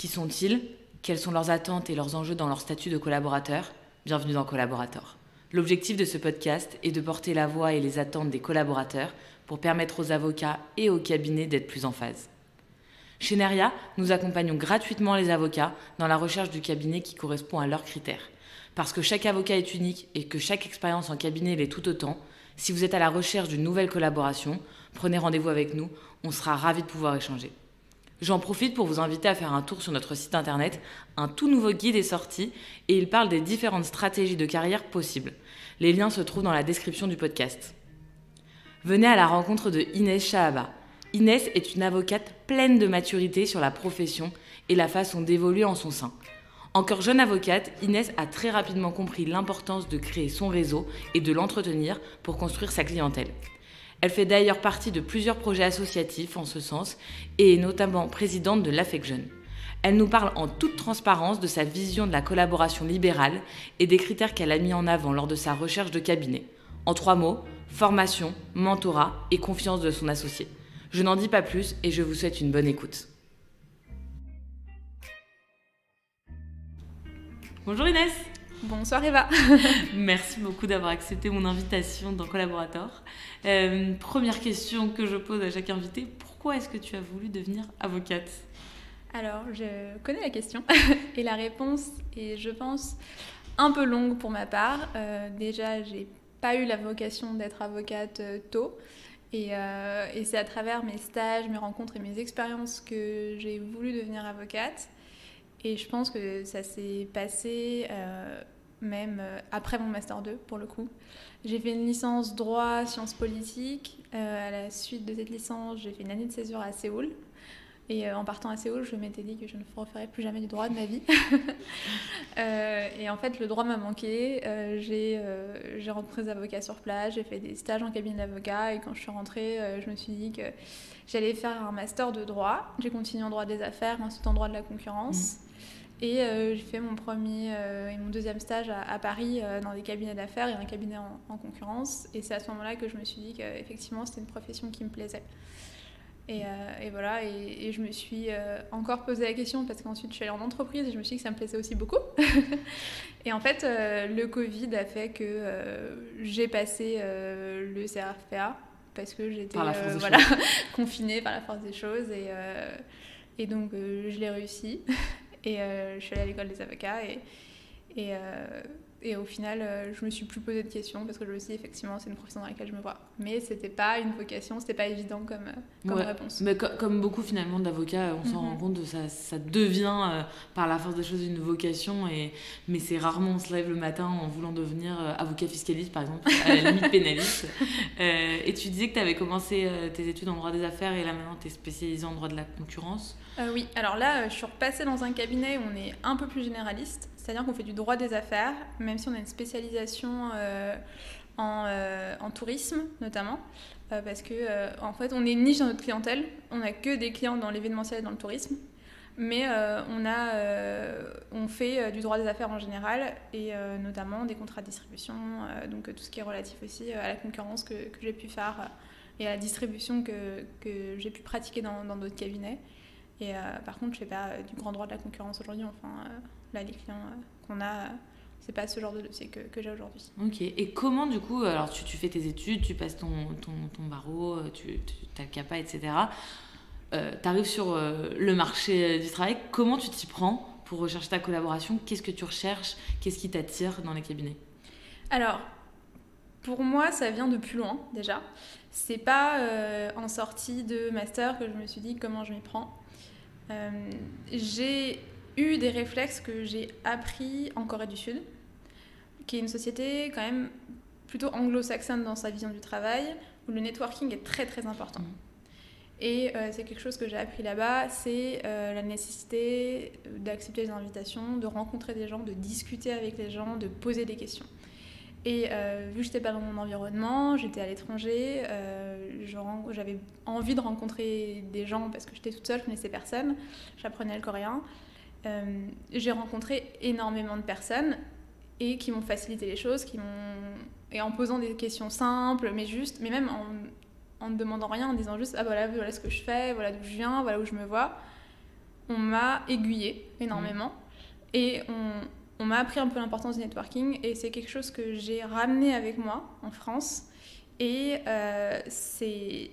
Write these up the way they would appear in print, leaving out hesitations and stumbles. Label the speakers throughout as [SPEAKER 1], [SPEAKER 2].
[SPEAKER 1] Qui sont-ils? Quelles sont leurs attentes et leurs enjeux dans leur statut de collaborateur? Bienvenue dans Collaborator. L'objectif de ce podcast est de porter la voix et les attentes des collaborateurs pour permettre aux avocats et aux cabinets d'être plus en phase. Chez Neria, nous accompagnons gratuitement les avocats dans la recherche du cabinet qui correspond à leurs critères. Parce que chaque avocat est unique et que chaque expérience en cabinet l'est tout autant, si vous êtes à la recherche d'une nouvelle collaboration, prenez rendez-vous avec nous, on sera ravis de pouvoir échanger. J'en profite pour vous inviter à faire un tour sur notre site internet. Un tout nouveau guide est sorti et il parle des différentes stratégies de carrière possibles. Les liens se trouvent dans la description du podcast. Venez à la rencontre de Inès Shahaba. Inès est une avocate pleine de maturité sur la profession et la façon d'évoluer en son sein. Encore jeune avocate, Inès a très rapidement compris l'importance de créer son réseau et de l'entretenir pour construire sa clientèle. Elle fait d'ailleurs partie de plusieurs projets associatifs en ce sens et est notamment présidente de l'AFEC Jeune. Elle nous parle en toute transparence de sa vision de la collaboration libérale et des critères qu'elle a mis en avant lors de sa recherche de cabinet. En 3 mots, formation, mentorat et confiance de son associé. Je n'en dis pas plus et je vous souhaite une bonne écoute. Bonjour Inès.
[SPEAKER 2] Bonsoir Eva.
[SPEAKER 1] Merci beaucoup d'avoir accepté mon invitation dans Collaborator. Première question que je pose à chaque invité, pourquoi est-ce que tu as voulu devenir avocate ?
[SPEAKER 2] Alors, je connais la question et la réponse est, je pense, un peu longue pour ma part. Déjà, j'ai pas eu la vocation d'être avocate tôt et c'est à travers mes stages, mes rencontres et mes expériences que j'ai voulu devenir avocate. Et je pense que ça s'est passé même après mon Master 2, pour le coup. J'ai fait une licence droit, sciences politiques. À la suite de cette licence, j'ai fait une année de césure à Séoul. Et en partant à Séoul, je m'étais dit que je ne referais plus jamais du droit de ma vie. Et en fait, le droit m'a manqué. J'ai rencontré des avocats sur place, j'ai fait des stages en cabinet d'avocat. Et quand je suis rentrée, je me suis dit que j'allais faire un master de droit. J'ai continué en droit des affaires, ensuite en droit de la concurrence. Et j'ai fait mon premier et mon deuxième stage à Paris dans des cabinets d'affaires et un cabinet en concurrence. Et c'est à ce moment-là que je me suis dit qu'effectivement, c'était une profession qui me plaisait. Et voilà, et je me suis encore posé la question parce qu'ensuite je suis allée en entreprise et je me suis dit que ça me plaisait aussi beaucoup. Et en fait, le Covid a fait que j'ai passé le CRFPA parce que j'étais confinée par la force des choses. Et donc, je l'ai réussi. Et je suis allée à l'école des avocats et au final, je me suis plus posé de questions parce que je me suis dit, effectivement, c'est une profession dans laquelle je me vois. Mais c'était pas une vocation, c'était pas évident comme réponse.
[SPEAKER 1] Mais comme beaucoup finalement d'avocats, on s'en rend compte, ça devient par la force des choses une vocation. Mais c'est rarement on se lève le matin en voulant devenir avocat fiscaliste, par exemple, à la limite pénaliste. Et tu disais que tu avais commencé tes études en droit des affaires et là maintenant tu es spécialisée en droit de la concurrence.
[SPEAKER 2] Oui, alors là, je suis repassée dans un cabinet où on est un peu plus généraliste. C'est-à-dire qu'on fait du droit des affaires, même si on a une spécialisation en tourisme, notamment. Parce que, en fait, on est une niche dans notre clientèle. On n'a que des clients dans l'événementiel et dans le tourisme. Mais on fait du droit des affaires en général, et notamment des contrats de distribution, donc tout ce qui est relatif aussi à la concurrence que j'ai pu faire et à la distribution que j'ai pu pratiquer dans d'autres cabinets. Et par contre, je ne fais pas du grand droit de la concurrence aujourd'hui. Enfin, là, les clients qu'on a, c'est pas ce genre de dossier que j'ai aujourd'hui.
[SPEAKER 1] Ok. Et comment, du coup, alors tu fais tes études, tu passes ton barreau, tu as le CAPA, etc. Tu arrives sur le marché du travail. Comment tu t'y prends pour rechercher ta collaboration? Qu'est-ce que tu recherches? Qu'est-ce qui t'attire dans les cabinets?
[SPEAKER 2] Alors, pour moi, ça vient de plus loin, déjà. C'est pas en sortie de master que je me suis dit comment je m'y prends. J'ai eu des réflexes que j'ai appris en Corée du Sud, qui est une société quand même plutôt anglo-saxonne dans sa vision du travail, où le networking est très très important. Et c'est quelque chose que j'ai appris là-bas, c'est la nécessité d'accepter les invitations, de rencontrer des gens, de discuter avec les gens, de poser des questions. Et vu que je n'étais pas dans mon environnement, j'étais à l'étranger, j'avais envie de rencontrer des gens parce que j'étais toute seule, je connaissais personne, j'apprenais le coréen. J'ai rencontré énormément de personnes et qui m'ont facilité les choses, et en posant des questions simples, mais même en ne demandant rien, en disant juste « Ah voilà ce que je fais, voilà d'où je viens, voilà où je me vois ». on m'a aiguillée énormément et on m'a appris un peu l'importance du networking et c'est quelque chose que j'ai ramené avec moi en France et c'est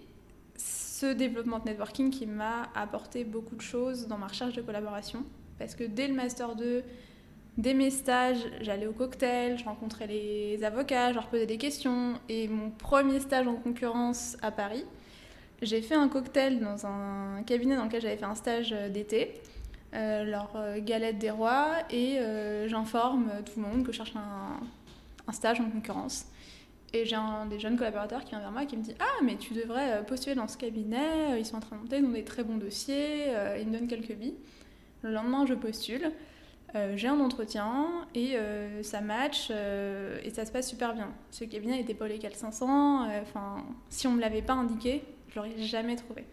[SPEAKER 2] ce développement de networking qui m'a apporté beaucoup de choses dans ma recherche de collaboration parce que dès le Master 2, dès mes stages, j'allais au cocktail, je rencontrais les avocats, je leur posais des questions et mon premier stage en concurrence à Paris, j'ai fait un cocktail dans un cabinet dans lequel j'avais fait un stage d'été, leur galette des rois, et j'informe tout le monde que je cherche un stage en concurrence. Et j'ai un des jeunes collaborateurs qui vient vers moi et qui me dit « Ah, mais tu devrais postuler dans ce cabinet, ils sont en train de monter, ils ont des très bons dossiers, ils me donnent quelques billes. » Le lendemain, je postule, j'ai un entretien et ça match et ça se passe super bien. Ce cabinet n'était pas au Légal 500, si on ne me l'avait pas indiqué, je l'aurais jamais trouvé.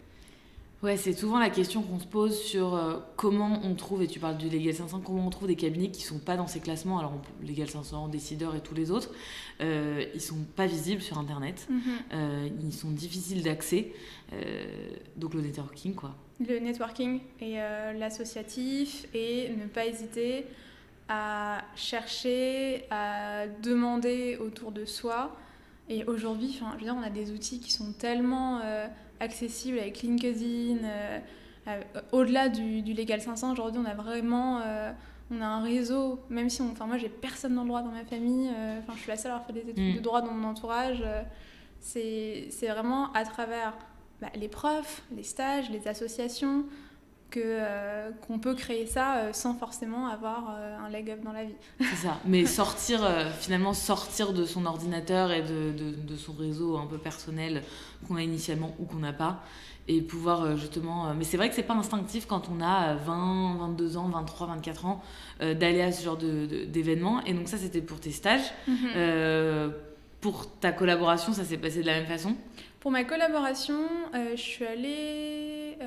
[SPEAKER 1] Ouais, c'est souvent la question qu'on se pose sur comment on trouve, et tu parles du Légal 500, comment on trouve des cabinets qui ne sont pas dans ces classements. Alors, Légal 500, Décideur et tous les autres, ils ne sont pas visibles sur Internet, ils sont difficiles d'accès, donc le networking, quoi.
[SPEAKER 2] Le networking et l'associatif, et ne pas hésiter à chercher, à demander autour de soi. Et aujourd'hui, je veux dire, on a des outils qui sont tellement accessibles avec LinkedIn. Au-delà du Légal 500, aujourd'hui, on a vraiment on a un réseau, même si moi, j'ai personne dans le droit dans ma famille. Je suis la seule à avoir fait des études de droit dans mon entourage. C'est vraiment à travers les profs, les stages, les associations, qu'on peut créer ça sans forcément avoir un leg up dans la vie.
[SPEAKER 1] C'est ça, mais finalement sortir de son ordinateur et de son réseau un peu personnel qu'on a initialement ou qu'on n'a pas, et pouvoir justement... Mais c'est vrai que c'est pas instinctif quand on a 20, 22 ans, 23, 24 ans, d'aller à ce genre d'événements. Et donc ça, c'était pour tes stages. Pour ta collaboration, ça s'est passé de la même façon ?
[SPEAKER 2] Pour ma collaboration, je suis allée...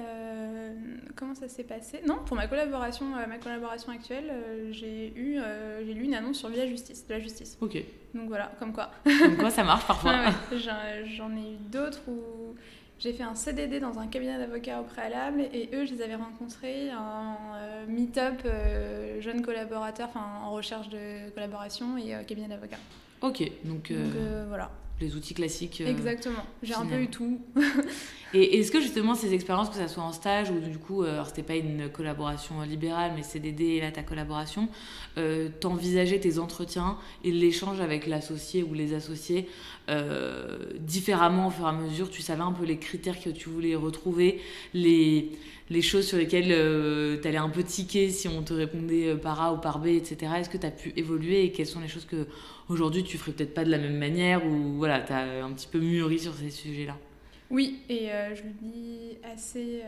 [SPEAKER 2] comment ça s'est passé ? Non, pour ma collaboration actuelle, j'ai lu une annonce sur de la justice.
[SPEAKER 1] Ok.
[SPEAKER 2] Donc voilà, comme quoi.
[SPEAKER 1] Comme quoi, ça marche parfois.
[SPEAKER 2] Ouais. J'en ai eu d'autres où j'ai fait un CDD dans un cabinet d'avocats au préalable et eux, je les avais rencontrés en meet-up jeunes collaborateurs, en recherche de collaboration et cabinet d'avocats.
[SPEAKER 1] Ok, donc
[SPEAKER 2] voilà.
[SPEAKER 1] Les outils classiques.
[SPEAKER 2] Exactement, j'ai un peu eu tout.
[SPEAKER 1] Et est-ce que justement ces expériences, que ça soit en stage ou du coup, alors c'était pas une collaboration libérale, mais CDD et là ta collaboration, t'envisageais tes entretiens et l'échange avec l'associé ou les associés différemment au fur et à mesure, tu savais un peu les critères que tu voulais retrouver, les choses sur lesquelles t'allais un peu tiquer si on te répondait par A ou par B, etc. Est-ce que t'as pu évoluer et quelles sont les choses que aujourd'hui tu ferais peut-être pas de la même manière ou voilà, t'as un petit peu mûri sur ces sujets-là?
[SPEAKER 2] Oui, et je le dis assez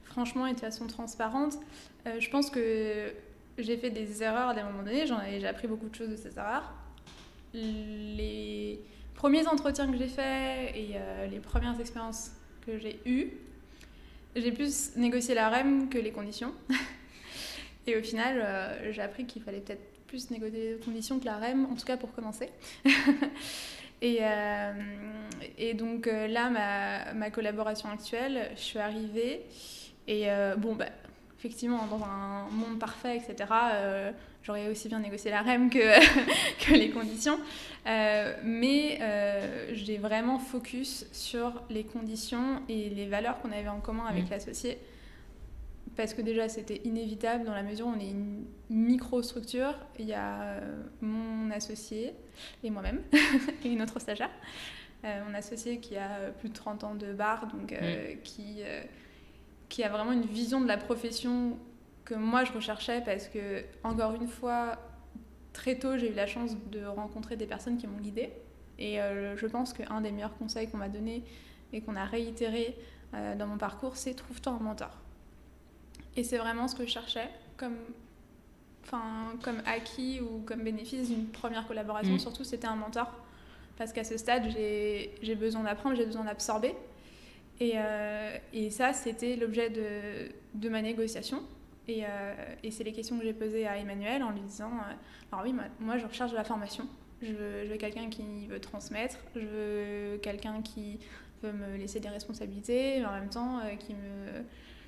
[SPEAKER 2] franchement et de façon transparente. Je pense que j'ai fait des erreurs à des moments donnés, j'ai appris beaucoup de choses de ces erreurs. Les premiers entretiens que j'ai faits et les premières expériences que j'ai eues, j'ai plus négocié la REM que les conditions. Et au final, j'ai appris qu'il fallait peut-être plus négocier les conditions que la REM, en tout cas pour commencer. Et donc là, ma collaboration actuelle, je suis arrivée et effectivement, dans un monde parfait, etc., j'aurais aussi bien négocié la REM que les conditions. Mais j'ai vraiment focus sur les conditions et les valeurs qu'on avait en commun avec l'associé. Parce que déjà, c'était inévitable dans la mesure où on est une micro-structure. Il y a mon associé et moi-même et une autre stagiaire. Mon associé qui a plus de 30 ans de barre, donc qui a vraiment une vision de la profession que moi, je recherchais parce que, encore une fois, très tôt, j'ai eu la chance de rencontrer des personnes qui m'ont guidée. Et je pense qu'un des meilleurs conseils qu'on m'a donné et qu'on a réitéré dans mon parcours, c'est « trouve-toi un mentor ». Et c'est vraiment ce que je cherchais comme acquis ou comme bénéfice d'une première collaboration. Surtout, c'était un mentor. Parce qu'à ce stade, j'ai besoin d'apprendre, j'ai besoin d'absorber. Et ça, c'était l'objet de ma négociation. Et c'est les questions que j'ai posées à Emmanuel en lui disant alors oui, moi, je recherche de la formation. Je veux quelqu'un qui veut transmettre. Je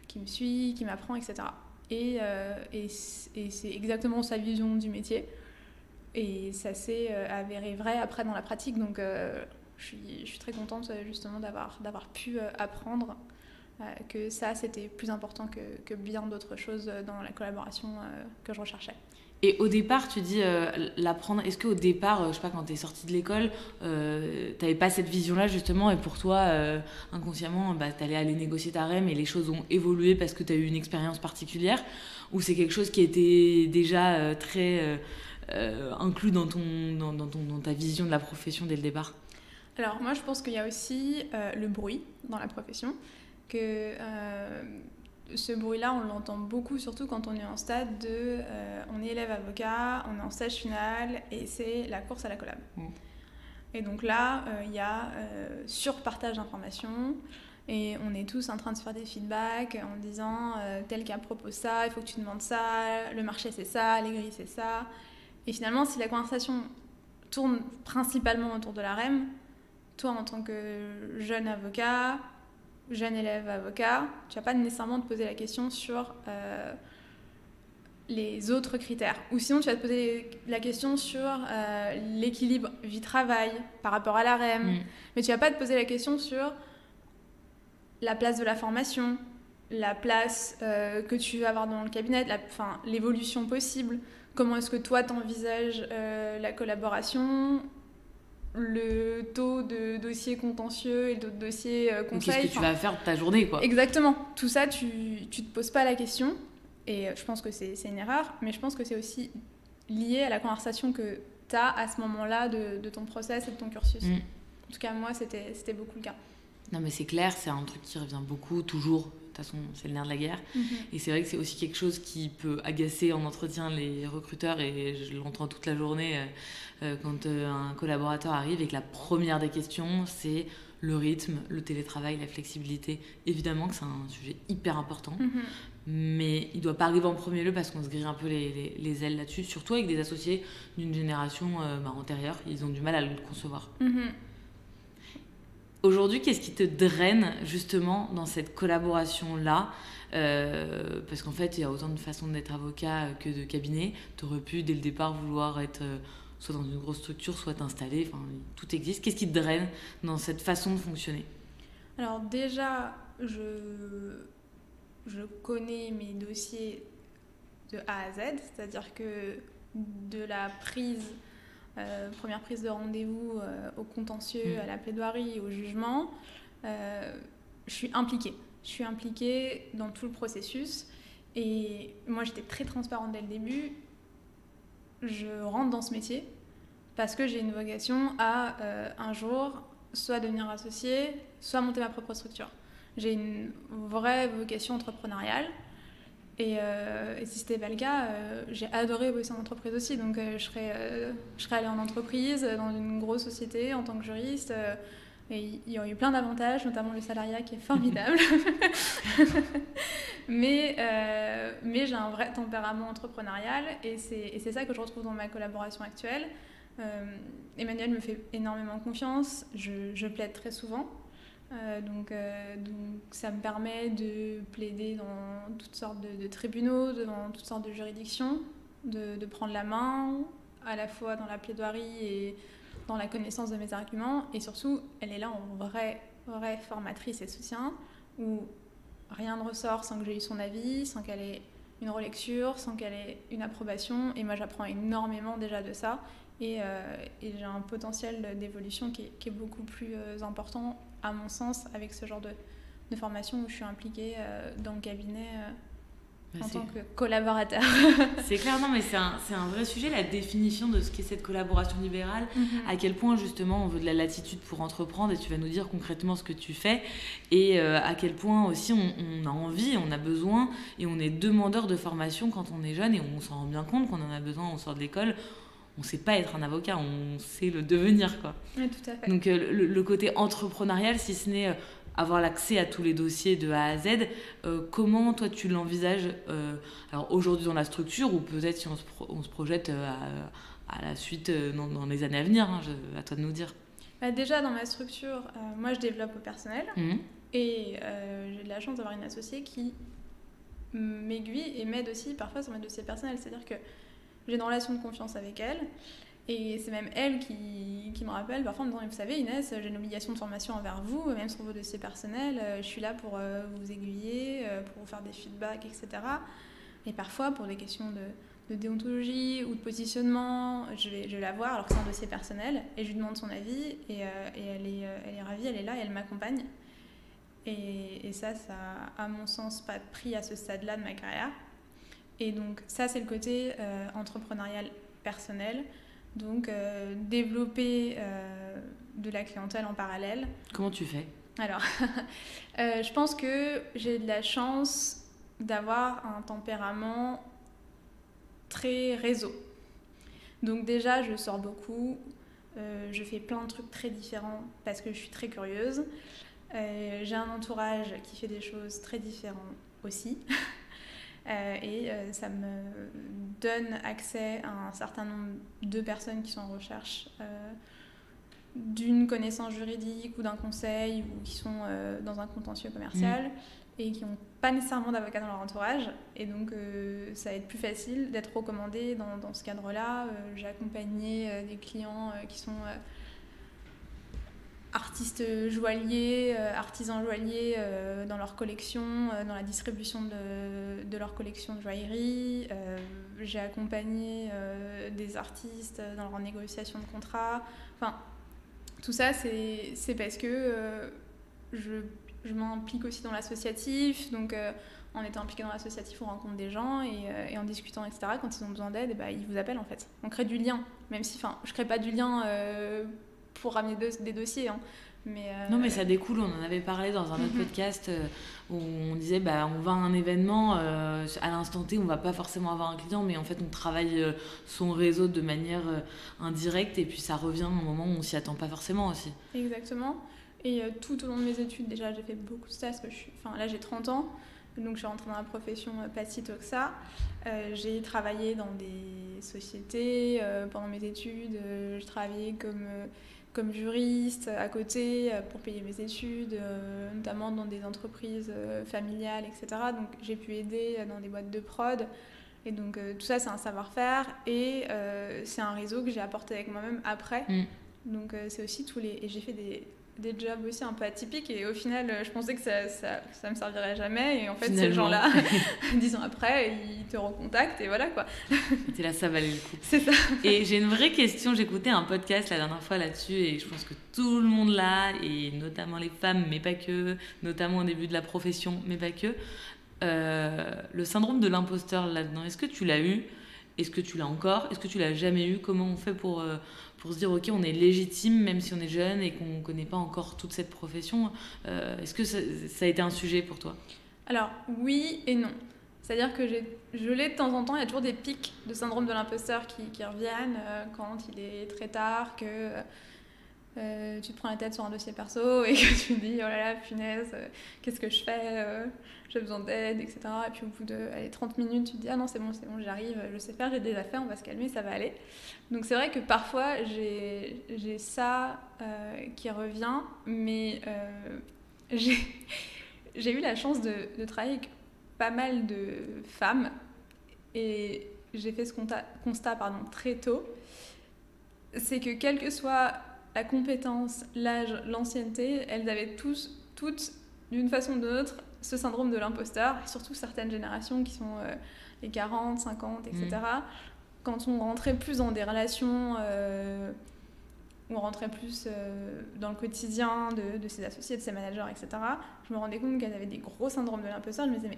[SPEAKER 2] qui me suit, qui m'apprend, etc. Et c'est exactement sa vision du métier. Et ça s'est avéré vrai après dans la pratique. Donc je suis très contente justement d'avoir pu apprendre que ça, c'était plus important que bien d'autres choses dans la collaboration que je recherchais.
[SPEAKER 1] Et au départ, tu dis l'apprendre. Est-ce qu'au départ, je sais pas, quand tu es sortie de l'école, tu n'avais pas cette vision-là justement, et pour toi, inconsciemment, tu allais aller négocier ta REM et les choses ont évolué parce que tu as eu une expérience particulière, ou c'est quelque chose qui était déjà très inclus dans ta vision de la profession dès le départ?
[SPEAKER 2] Alors moi, je pense qu'il y a aussi le bruit dans la profession, que ce bruit-là, on l'entend beaucoup, surtout quand on est en stade on est élève avocat, on est en stage final et c'est la course à la collab. Et donc là, il y a surpartage d'informations et on est tous en train de se faire des feedbacks en disant tel cas propose ça, il faut que tu demandes ça, le marché c'est ça, les grilles c'est ça. Et finalement, si la conversation tourne principalement autour de la REM, toi en tant que jeune avocat, jeune élève avocat, tu vas pas nécessairement te poser la question sur les autres critères. Ou sinon, tu vas te poser la question sur l'équilibre vie-travail par rapport à la REM. Mais tu vas pas te poser la question sur la place de la formation, la place que tu vas avoir dans le cabinet, l'évolution possible. Comment est-ce que toi, t'envisages la collaboration, le taux de dossiers contentieux et d'autres dossiers conseils.
[SPEAKER 1] Qu'est-ce que tu vas faire de ta journée, quoi?
[SPEAKER 2] Exactement. Tout ça, tu te poses pas la question. Et je pense que c'est une erreur, mais je pense que c'est aussi lié à la conversation que tu as à ce moment-là de ton process et de ton cursus. En tout cas, moi, c'était beaucoup le cas.
[SPEAKER 1] Non, mais c'est clair, c'est un truc qui revient beaucoup, toujours. De toute façon, c'est le nerf de la guerre. Et c'est vrai que c'est aussi quelque chose qui peut agacer en entretien les recruteurs, et je l'entends toute la journée quand un collaborateur arrive et que la première des questions, c'est le rythme, le télétravail, la flexibilité. Évidemment que c'est un sujet hyper important, mais il ne doit pas arriver en premier lieu parce qu'on se grille un peu les ailes là-dessus, surtout avec des associés d'une génération antérieure. Ils ont du mal à le concevoir. Aujourd'hui, qu'est-ce qui te draine justement dans cette collaboration-là ? Parce qu'en fait, il y a autant de façons d'être avocat que de cabinet. Tu aurais pu, dès le départ, vouloir être soit dans une grosse structure, soit t'installer. Enfin, tout existe. Qu'est-ce qui te draine dans cette façon de fonctionner ?
[SPEAKER 2] Alors déjà, je connais mes dossiers de A à Z. C'est-à-dire que de la première prise de rendez-vous au contentieux, à la plaidoirie, au jugement, je suis impliquée. Je suis impliquée dans tout le processus. Et moi, j'étais très transparente dès le début. Je rentre dans ce métier parce que j'ai une vocation à un jour soit devenir associée, soit monter ma propre structure. J'ai une vraie vocation entrepreneuriale. Et si c'était pas le cas, j'ai adoré bosser en entreprise aussi. Donc je serais allée en entreprise, dans une grosse société en tant que juriste. Et il y aurait eu plein d'avantages, notamment le salariat qui est formidable. mais j'ai un vrai tempérament entrepreneurial et c'est ça que je retrouve dans ma collaboration actuelle. Emmanuel me fait énormément confiance, je plaide très souvent. Donc ça me permet de plaider dans toutes sortes de tribunaux, dans toutes sortes de juridictions, de prendre la main à la fois dans la plaidoirie et dans la connaissance de mes arguments, et surtout elle est là en vraie formatrice et soutien où rien ne ressort sans que j'ai eu son avis, sans qu'elle ait une relecture, sans qu'elle ait une approbation, et moi j'apprends énormément déjà de ça et j'ai un potentiel d'évolution qui est beaucoup plus important à mon sens avec ce genre de formation où je suis impliquée dans le cabinet en tant que collaborateur.
[SPEAKER 1] C'est clair, non mais c'est un vrai sujet, la définition de ce qu'est cette collaboration libérale, à quel point justement on veut de la latitude pour entreprendre, et tu vas nous dire concrètement ce que tu fais, et à quel point aussi on a envie, on a besoin, et on est demandeur de formation quand on est jeune, et on s'en rend bien compte qu'on en a besoin, on sort de l'école. On ne sait pas être un avocat, on sait le devenir, quoi.
[SPEAKER 2] Oui, tout à fait.
[SPEAKER 1] Donc le côté entrepreneurial, si ce n'est avoir l'accès à tous les dossiers de A à Z, comment toi tu l'envisages alors aujourd'hui dans la structure, ou peut-être si on se projette à la suite dans les années à venir, à toi de nous dire.
[SPEAKER 2] Déjà dans ma structure, moi je développe au personnel et j'ai de la chance d'avoir une associée qui m'aiguille et m'aide aussi parfois sur mes dossiers personnels. C'est-à-dire que j'ai une relation de confiance avec elle. Et c'est même elle qui me rappelle parfois en me disant « Vous savez Inès, j'ai une obligation de formation envers vous, même sur vos dossiers personnels, je suis là pour vous aiguiller, pour vous faire des feedbacks, etc. » Et parfois, pour des questions de déontologie ou de positionnement, je vais la voir alors que c'est un dossier personnel et je lui demande son avis et elle est ravie, elle est là et elle m'accompagne. Et ça a, à mon sens, pas de prix à ce stade-là de ma carrière. Et donc ça, c'est le côté entrepreneurial personnel. Donc, développer de la clientèle en parallèle.
[SPEAKER 1] Comment tu fais ?
[SPEAKER 2] Alors, je pense que j'ai de la chance d'avoir un tempérament très réseau. Donc déjà, je sors beaucoup, je fais plein de trucs très différents parce que je suis très curieuse. J'ai un entourage qui fait des choses très différentes aussi. Et ça me donne accès à un certain nombre de personnes qui sont en recherche d'une connaissance juridique ou d'un conseil ou qui sont dans un contentieux commercial et qui n'ont pas nécessairement d'avocat dans leur entourage. Et donc, ça va être plus facile d'être recommandée dans ce cadre-là. J'ai accompagné des clients qui sont artistes joailliers, artisans joailliers dans leur collection, dans la distribution de leur collection de joaillerie. J'ai accompagné des artistes dans leur négociation de contrats. Enfin, tout ça, c'est parce que je m'implique aussi dans l'associatif. Donc, en étant impliqué dans l'associatif, on rencontre des gens et en discutant, etc. Quand ils ont besoin d'aide, ils vous appellent en fait. On crée du lien, même si je ne crée pas du lien pour ramener des dossiers. Hein.
[SPEAKER 1] Non, mais ça découle. On en avait parlé dans un autre podcast où on disait on va à un événement, à l'instant T, on ne va pas forcément avoir un client, mais en fait, on travaille son réseau de manière indirecte et puis ça revient à un moment où on ne s'y attend pas forcément aussi.
[SPEAKER 2] Exactement. Et tout au long de mes études, déjà, j'ai fait beaucoup de stages. Là, j'ai 30 ans. Donc, je suis rentrée dans la profession pas si tôt que ça. J'ai travaillé dans des sociétés pendant mes études. Je travaillais comme juriste à côté pour payer mes études, notamment dans des entreprises familiales, etc. Donc, j'ai pu aider dans des boîtes de prod. Et donc, tout ça, c'est un savoir-faire. Et c'est un réseau que j'ai apporté avec moi-même après. Donc, c'est aussi Et j'ai fait des jobs aussi un peu atypiques et au final je pensais que ça me servirait jamais et en fait finalement, ces gens-là 10 ans après ils te recontactent et voilà quoi.
[SPEAKER 1] T'es là, ça valait le coup.
[SPEAKER 2] C'est ça.
[SPEAKER 1] Et j'ai une vraie question, j'écoutais un podcast la dernière fois là-dessus et je pense que tout le monde l'a, et notamment les femmes mais pas que, notamment au début de la profession mais pas que, le syndrome de l'imposteur là-dedans, est-ce que tu l'as eu? Est-ce que tu l'as encore? Est-ce que tu l'as jamais eu? Comment on fait pour se dire ok, on est légitime même si on est jeune et qu'on ne connaît pas encore toute cette profession? Est-ce que ça a été un sujet pour toi?
[SPEAKER 2] Alors oui et non. C'est-à-dire que je l'ai de temps en temps, il y a toujours des pics de syndrome de l'imposteur qui reviennent quand il est très tard, que tu te prends la tête sur un dossier perso et que tu te dis oh là là, punaise, qu'est-ce que je fais, j'ai besoin d'aide, etc. Et puis au bout de 30 minutes, tu te dis ah non, c'est bon, j'arrive, je sais faire, j'ai déjà fait, on va se calmer, ça va aller. Donc c'est vrai que parfois j'ai ça qui revient, mais j'ai eu la chance de travailler avec pas mal de femmes et j'ai fait ce constat très tôt, c'est que quelle que soit la compétence, l'âge, l'ancienneté, elles avaient toutes, d'une façon ou d'une autre, ce syndrome de l'imposteur, et surtout certaines générations qui sont les 40, 50, etc. Quand on rentrait plus dans des relations, où on rentrait plus dans le quotidien de ses associés, de ses managers, etc., je me rendais compte qu'elles avaient des gros syndromes de l'imposteur. Je me disais,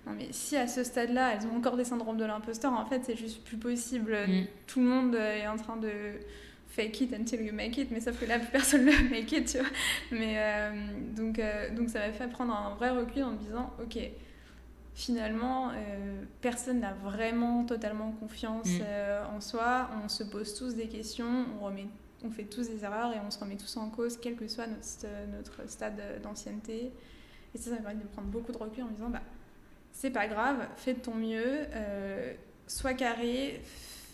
[SPEAKER 2] mais si à ce stade-là, elles ont encore des syndromes de l'imposteur, en fait, c'est juste plus possible. Tout le monde est en train de fake it until you make it, mais sauf que là, plus personne ne make it, tu vois. Mais, donc ça m'a fait prendre un vrai recul en me disant, ok, finalement, personne n'a vraiment totalement confiance en soi. On se pose tous des questions, on fait tous des erreurs et on se remet tous en cause, quel que soit notre stade d'ancienneté. Et ça m'a permis de prendre beaucoup de recul en me disant, c'est pas grave, fais de ton mieux, sois carré,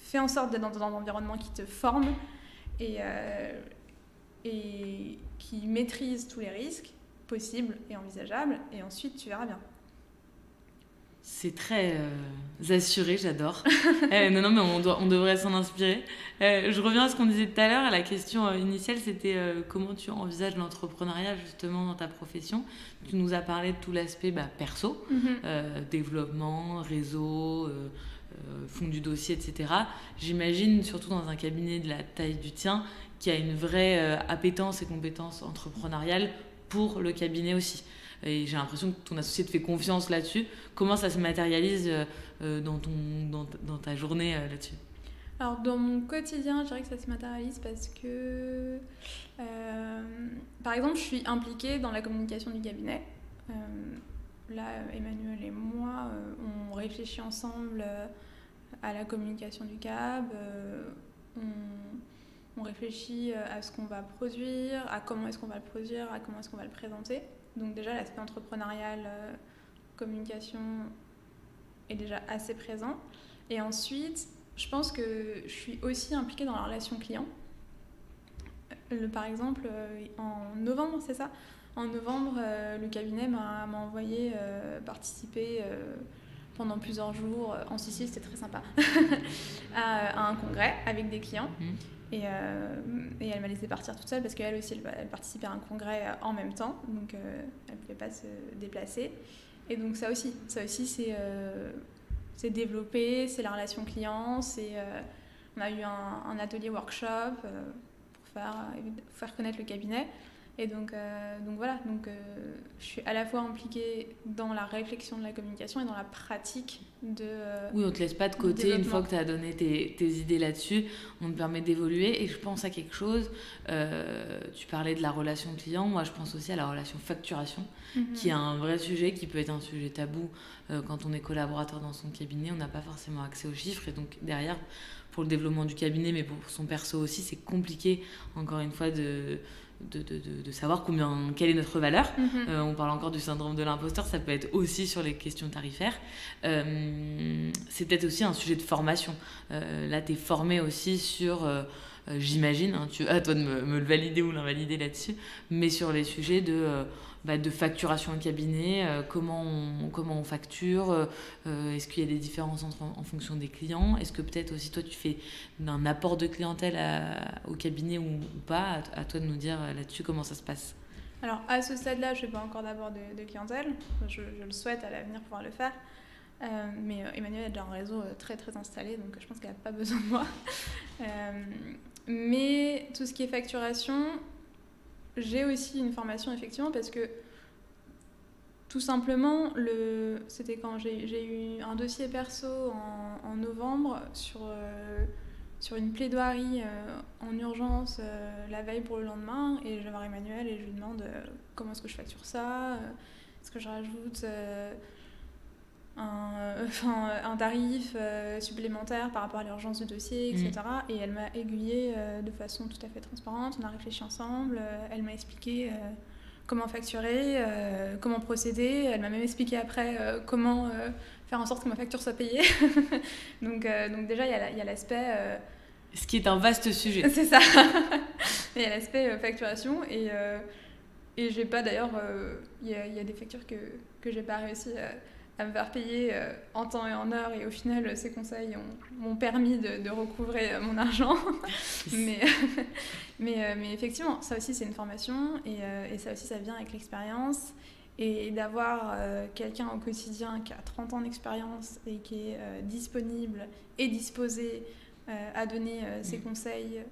[SPEAKER 2] fais en sorte d'être dans un environnement qui te forme et qui maîtrise tous les risques possibles et envisageables, et ensuite tu verras bien.
[SPEAKER 1] C'est très assuré, j'adore. Non, mais on devrait s'en inspirer. Je reviens à ce qu'on disait tout à l'heure. La question initiale, c'était comment tu envisages l'entrepreneuriat justement dans ta profession. Tu nous as parlé de tout l'aspect perso, développement, réseau, fond du dossier, etc. J'imagine, surtout dans un cabinet de la taille du tien, qu'il y a une vraie appétence et compétence entrepreneuriale pour le cabinet aussi. Et j'ai l'impression que ton associé te fait confiance là-dessus. Comment ça se matérialise dans ta journée là-dessus ?
[SPEAKER 2] Alors, dans mon quotidien, je dirais que ça se matérialise parce que, par exemple, je suis impliquée dans la communication du cabinet. Là, Emmanuel et moi, on réfléchit ensemble à la communication du CAB. On réfléchit à ce qu'on va produire, à comment est-ce qu'on va le produire, à comment est-ce qu'on va le présenter. Donc déjà, l'aspect entrepreneurial, communication est déjà assez présent. Et ensuite, je pense que je suis aussi impliquée dans la relation client. Par exemple, en novembre, c'est ça ? En novembre, le cabinet m'a envoyé participer pendant plusieurs jours en Sicile, c'était très sympa, à un congrès avec des clients. Et elle m'a laissé partir toute seule parce qu'elle aussi, elle participait à un congrès en même temps, donc elle ne pouvait pas se déplacer. Et donc ça aussi c'est développé, c'est la relation client, on a eu un atelier workshop pour faire connaître le cabinet. Et donc voilà, je suis à la fois impliquée dans la réflexion de la communication et dans la pratique de
[SPEAKER 1] oui, on ne te laisse pas de côté une fois que tu as donné tes idées là-dessus, on te permet d'évoluer. Et je pense à quelque chose, tu parlais de la relation client, moi je pense aussi à la relation facturation, qui est un vrai sujet, qui peut être un sujet tabou quand on est collaborateur dans son cabinet, on n'a pas forcément accès aux chiffres, et donc derrière, pour le développement du cabinet, mais pour son perso aussi, c'est compliqué, encore une fois, de savoir quelle est notre valeur. On parle encore du syndrome de l'imposteur, ça peut être aussi sur les questions tarifaires. C'est peut-être aussi un sujet de formation. Là, tu es formé aussi sur, j'imagine, à toi de me le valider ou l'invalider là-dessus, mais sur les sujets de facturation en cabinet, comment on facture, est-ce qu'il y a des différences en fonction des clients, est-ce que peut-être aussi toi tu fais un apport de clientèle au cabinet ou pas, à toi de nous dire là-dessus comment ça se passe.
[SPEAKER 2] Alors à ce stade-là, je ne fais pas encore d'apport de clientèle, je le souhaite à l'avenir pouvoir le faire, mais Emmanuel a déjà un réseau très très installé, donc je pense qu'elle n'a pas besoin de moi. Mais tout ce qui est facturation, j'ai aussi une formation effectivement parce que tout simplement, c'était quand j'ai eu un dossier perso en novembre sur une plaidoirie en urgence la veille pour le lendemain, et je vais voir Emmanuel et je lui demande comment est-ce que je facture ça, est-ce que je rajoute un tarif supplémentaire par rapport à l'urgence du dossier, etc. Et elle m'a aiguillée de façon tout à fait transparente, on a réfléchi ensemble, elle m'a expliqué comment facturer, comment procéder, elle m'a même expliqué après comment faire en sorte que ma facture soit payée. donc déjà il y a l'aspect...
[SPEAKER 1] Ce qui est un vaste sujet.
[SPEAKER 2] C'est ça. Il y a l'aspect facturation et j'ai pas d'ailleurs... Il y a des factures que j'ai pas réussi à me faire payer en temps et en heure, et au final ces conseils m'ont permis de recouvrer mon argent. mais effectivement, ça aussi c'est une formation, et ça aussi ça vient avec l'expérience, et d'avoir quelqu'un au quotidien qui a 30 ans d'expérience et qui est disponible et disposé à donner ses conseils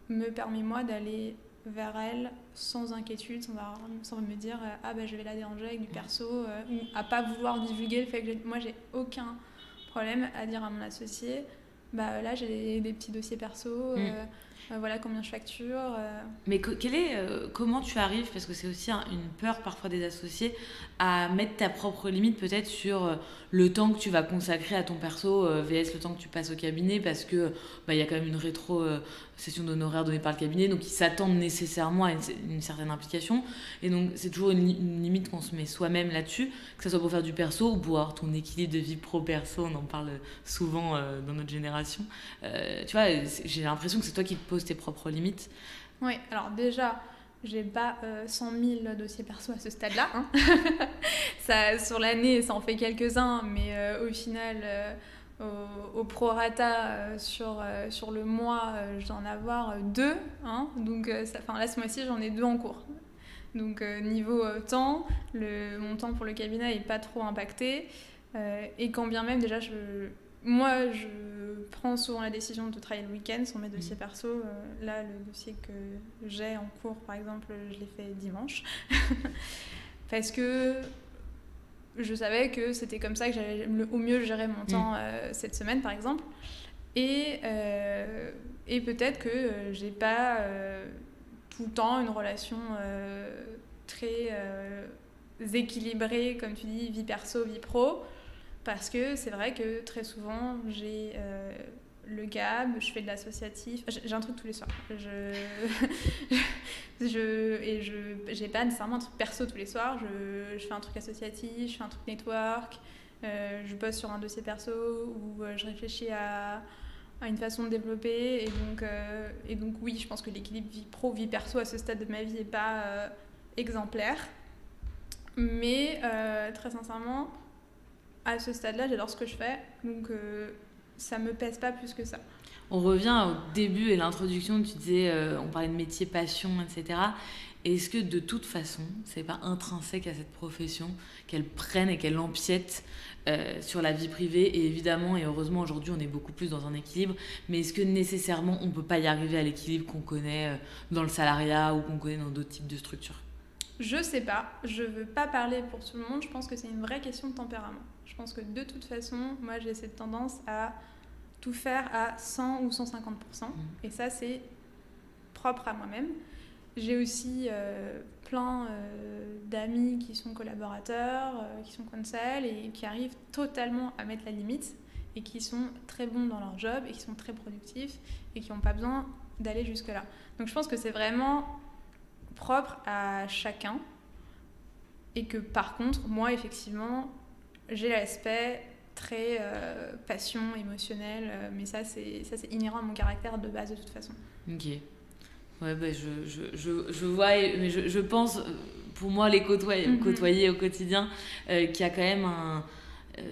[SPEAKER 2] me permet moi d'aller vers elle sans inquiétude, sans me dire je vais la déranger avec du perso, ou à pas vouloir divulguer le fait que moi j'ai aucun problème à dire à mon associé là j'ai des petits dossiers perso, voilà combien je facture.
[SPEAKER 1] Mais comment tu arrives, parce que c'est aussi une peur parfois des associés, à mettre ta propre limite peut-être sur le temps que tu vas consacrer à ton perso vs le temps que tu passes au cabinet, parce que y a quand même une rétro-session d'honoraires donnée par le cabinet, donc ils s'attendent nécessairement à une certaine implication, et donc c'est toujours une limite qu'on se met soi-même là-dessus, que ce soit pour faire du perso ou pour avoir ton équilibre de vie pro-perso, on en parle souvent dans notre génération. Tu vois, j'ai l'impression que c'est toi qui te poses tes propres limites.
[SPEAKER 2] Oui, alors déjà, j'ai pas 100 000 dossiers perso à ce stade-là. Hein. Ça, sur l'année, ça en fait quelques-uns, mais au final, au prorata, sur le mois, je dois en avoir 2. Hein. Donc là, ce mois-ci, j'en ai 2 en cours. Donc niveau temps, mon temps pour le cabinet n'est pas trop impacté. Et quand bien même, déjà, moi, je prends souvent la décision de travailler le week-end sur mes dossiers perso. Là, le dossier que j'ai en cours, par exemple, je l'ai fait dimanche. Parce que je savais que c'était comme ça que j'allais au mieux gérer mon temps cette semaine, par exemple. Et peut-être que j'ai pas tout le temps une relation très équilibrée, comme tu dis, vie perso, vie pro. Parce que c'est vrai que très souvent, j'ai le GAB, je fais de l'associatif. J'ai un truc tous les soirs. J'ai pas nécessairement un truc perso tous les soirs. Je fais un truc associatif, je fais un truc network, je bosse sur un dossier perso ou je réfléchis à une façon de développer. Et donc oui, je pense que l'équilibre vie pro, vie perso à ce stade de ma vie n'est pas exemplaire. Mais très sincèrement, à ce stade-là, j'adore ce que je fais, donc ça me pèse pas plus que ça.
[SPEAKER 1] On revient au début et l'introduction, tu disais, on parlait de métier, passion, etc. Est-ce que de toute façon, c'est pas intrinsèque à cette profession qu'elle prenne et qu'elle empiète sur la vie privée? Et évidemment, et heureusement, aujourd'hui, on est beaucoup plus dans un équilibre, mais est-ce que nécessairement, on peut pas y arriver à l'équilibre qu'on connaît dans le salariat ou qu'on connaît dans d'autres types de structures?
[SPEAKER 2] Je sais pas, je veux pas parler pour tout le monde, je pense que c'est une vraie question de tempérament. Je pense que de toute façon, moi j'ai cette tendance à tout faire à 100 ou 150%. Et ça, c'est propre à moi-même. J'ai aussi plein d'amis qui sont collaborateurs, qui sont conseils et qui arrivent totalement à mettre la limite et qui sont très bons dans leur job et qui sont très productifs et qui n'ont pas besoin d'aller jusque-là. Donc je pense que c'est vraiment propre à chacun et que par contre, moi, effectivement, j'ai l'aspect très passion, émotionnel, mais ça c'est inhérent à mon caractère de base de toute façon.
[SPEAKER 1] Ok. Ouais, bah, je vois, mais je pense, pour moi, les côtoyer au quotidien, qu'il y a quand même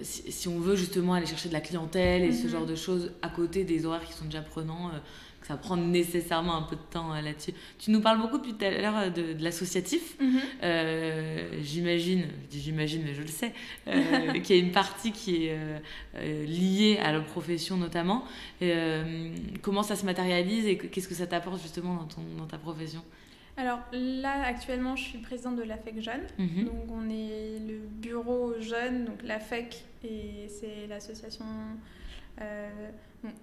[SPEAKER 1] si on veut justement aller chercher de la clientèle et ce genre de choses à côté des horaires qui sont déjà prenants, que ça prend nécessairement un peu de temps là-dessus. Tu nous parles beaucoup depuis tout à l'heure de l'associatif. J'imagine, mais je le sais, qu'il y a une partie qui est liée à la profession notamment. Comment ça se matérialise et qu'est-ce que ça t'apporte justement dans ta profession?
[SPEAKER 2] Alors là, actuellement, je suis présidente de l'AFEC Jeunes. Donc on est le bureau jeune, donc l'AFEC, et c'est l'association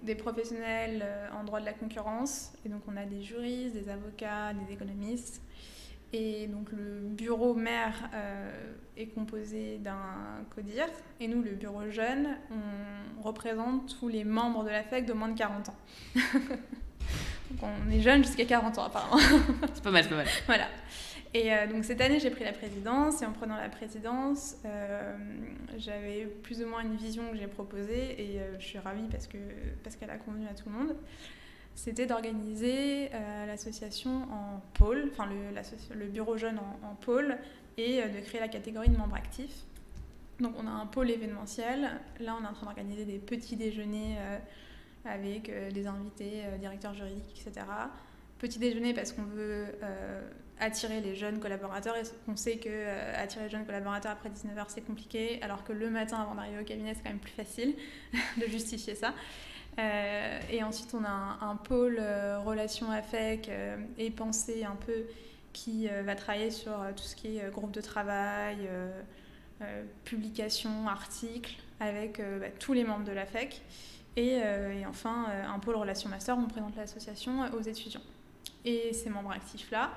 [SPEAKER 2] des professionnels en droit de la concurrence. Et donc on a des juristes, des avocats, des économistes. Et donc le bureau mère est composé d'un CODIR. Et nous, le bureau jeune, on représente tous les membres de l'AFEC de moins de 40 ans. Donc on est jeune jusqu'à 40 ans apparemment.
[SPEAKER 1] C'est pas mal.
[SPEAKER 2] Voilà. Et donc cette année j'ai pris la présidence et en prenant la présidence j'avais plus ou moins une vision que j'ai proposée et je suis ravie parce qu'elle a convenu à tout le monde. C'était d'organiser l'association en pôle, enfin le bureau jeune en pôle et de créer la catégorie de membres actifs. Donc on a un pôle événementiel, là on est en train d'organiser des petits déjeuners avec des invités, directeurs juridiques, etc. Petit déjeuner parce qu'on veut attirer les jeunes collaborateurs et on sait qu'attirer les jeunes collaborateurs après 19h c'est compliqué, alors que le matin avant d'arriver au cabinet c'est quand même plus facile de justifier ça. Et ensuite on a un pôle relations AFEC et pensée un peu qui va travailler sur tout ce qui est groupe de travail, publications, articles avec tous les membres de l'AFEC. Et enfin, un pôle relations master, on présente l'association aux étudiants. Et ces membres actifs-là,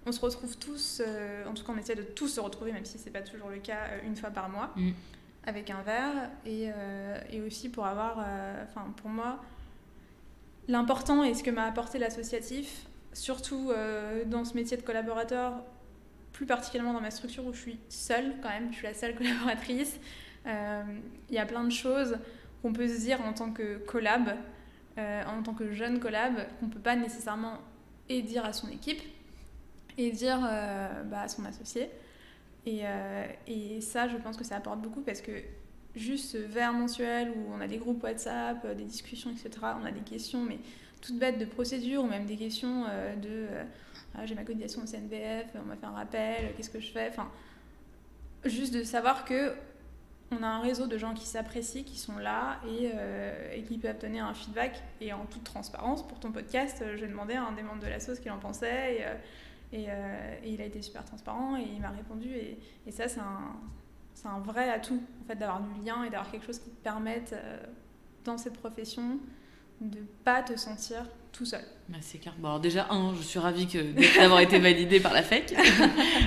[SPEAKER 2] on se retrouve tous, en tout cas on essaie de tous se retrouver, même si ce n'est pas toujours le cas, une fois par mois, avec un verre. Et aussi pour avoir, pour moi, l'important et ce que m'a apporté l'associatif, surtout dans ce métier de collaborateur, plus particulièrement dans ma structure où je suis seule quand même, je suis la seule collaboratrice, il y a plein de choses qu'on peut se dire en tant que collab, en tant que jeune collab, qu'on ne peut pas nécessairement dire à son équipe. et dire à son associé. Et ça, je pense que ça apporte beaucoup parce que juste ce verre mensuel où on a des groupes WhatsApp, des discussions, etc., on a des questions, mais toutes bêtes de procédure ou même des questions j'ai ma cotisation au CNVF, on m'a fait un rappel, qu'est-ce que je fais, enfin, juste de savoir que on a un réseau de gens qui s'apprécient, qui sont là et qui peuvent donner un feedback. Et en toute transparence, pour ton podcast, j'ai demandé à un des membres de la sauce ce qu'il en pensait et il a été super transparent et il m'a répondu. Et ça, c'est un vrai atout en fait, d'avoir du lien et d'avoir quelque chose qui te permette dans cette profession de ne pas te sentir tout seul.
[SPEAKER 1] C'est clair. Bon, alors déjà, je suis ravie d'avoir été validée par la FEC.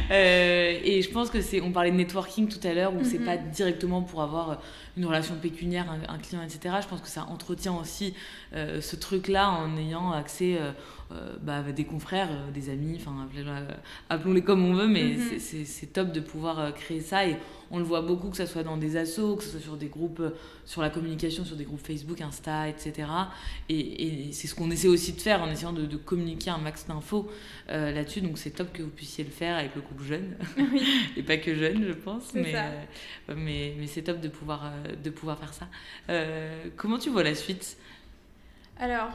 [SPEAKER 1] Et je pense que on parlait de networking tout à l'heure, où c'est pas directement pour avoir une relation pécuniaire, un client, etc. Je pense que ça entretient aussi ce truc-là en ayant accès à des confrères, des amis, enfin, appelons-les comme on veut, mais c'est top de pouvoir créer ça. Et on le voit beaucoup, que ce soit dans des assos, que ce soit sur des groupes, sur la communication, sur des groupes Facebook, Insta, etc. Et c'est ce qu'on essaie aussi de faire en essayant de communiquer un max d'infos là-dessus. Donc c'est top que vous puissiez le faire avec le groupe jeune. Oui. Et pas que jeune, je pense. Mais c'est top de pouvoir faire ça. Comment tu vois la suite ?
[SPEAKER 2] Alors,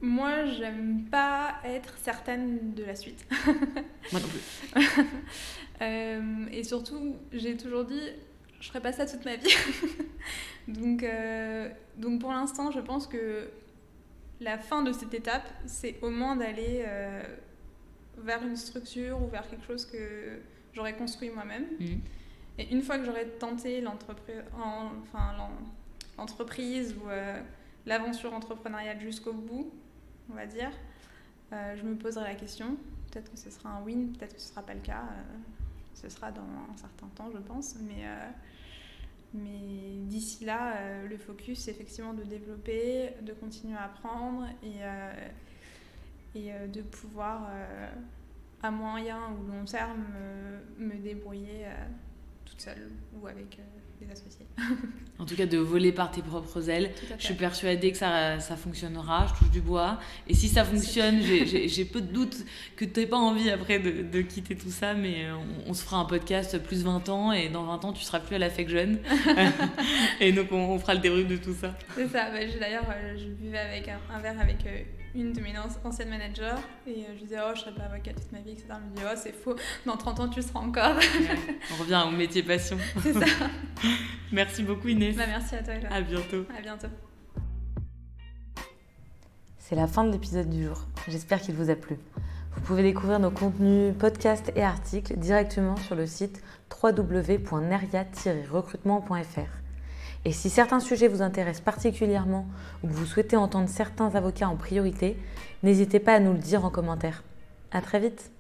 [SPEAKER 2] moi, j'aime pas être certaine de la suite.
[SPEAKER 1] Moi non plus.
[SPEAKER 2] Et surtout, j'ai toujours dit, je ferai pas ça toute ma vie. Donc pour l'instant, je pense que la fin de cette étape, c'est au moins d'aller vers une structure ou vers quelque chose que j'aurais construit moi-même. Et une fois que j'aurai tenté l'entreprise ou l'aventure entrepreneuriale jusqu'au bout, on va dire, je me poserai la question. Peut-être que ce sera un win, peut-être que ce ne sera pas le cas. Ce sera dans un certain temps, je pense. Mais d'ici là, le focus, c'est effectivement de développer, de continuer à apprendre et de pouvoir, à moyen ou long terme, me débrouiller toute seule ou avec des associés.
[SPEAKER 1] En tout cas, de voler par tes propres ailes. Je suis persuadée que ça fonctionnera, je touche du bois. Et si ça fonctionne, j'ai peu de doute que tu n'aies pas envie après de quitter tout ça, mais on se fera un podcast plus 20 ans et dans 20 ans, tu seras plus à la FEC jeune. Et donc, on fera le débrief de tout ça.
[SPEAKER 2] C'est ça. D'ailleurs, je buvais avec un verre avec une de mes anciennes managers et je disais, je ne serai pas avocate toute ma vie, etc. Elle me dit, c'est faux, dans 30 ans, tu seras encore.
[SPEAKER 1] On revient au métier passion.
[SPEAKER 2] C'est ça.
[SPEAKER 1] Merci beaucoup Inès.
[SPEAKER 2] Merci à toi.
[SPEAKER 1] À bientôt.
[SPEAKER 2] À bientôt.
[SPEAKER 1] C'est la fin de l'épisode du jour. J'espère qu'il vous a plu. Vous pouvez découvrir nos contenus, podcasts et articles directement sur le site www.neria-recrutement.fr. Et si certains sujets vous intéressent particulièrement ou que vous souhaitez entendre certains avocats en priorité, n'hésitez pas à nous le dire en commentaire. À très vite.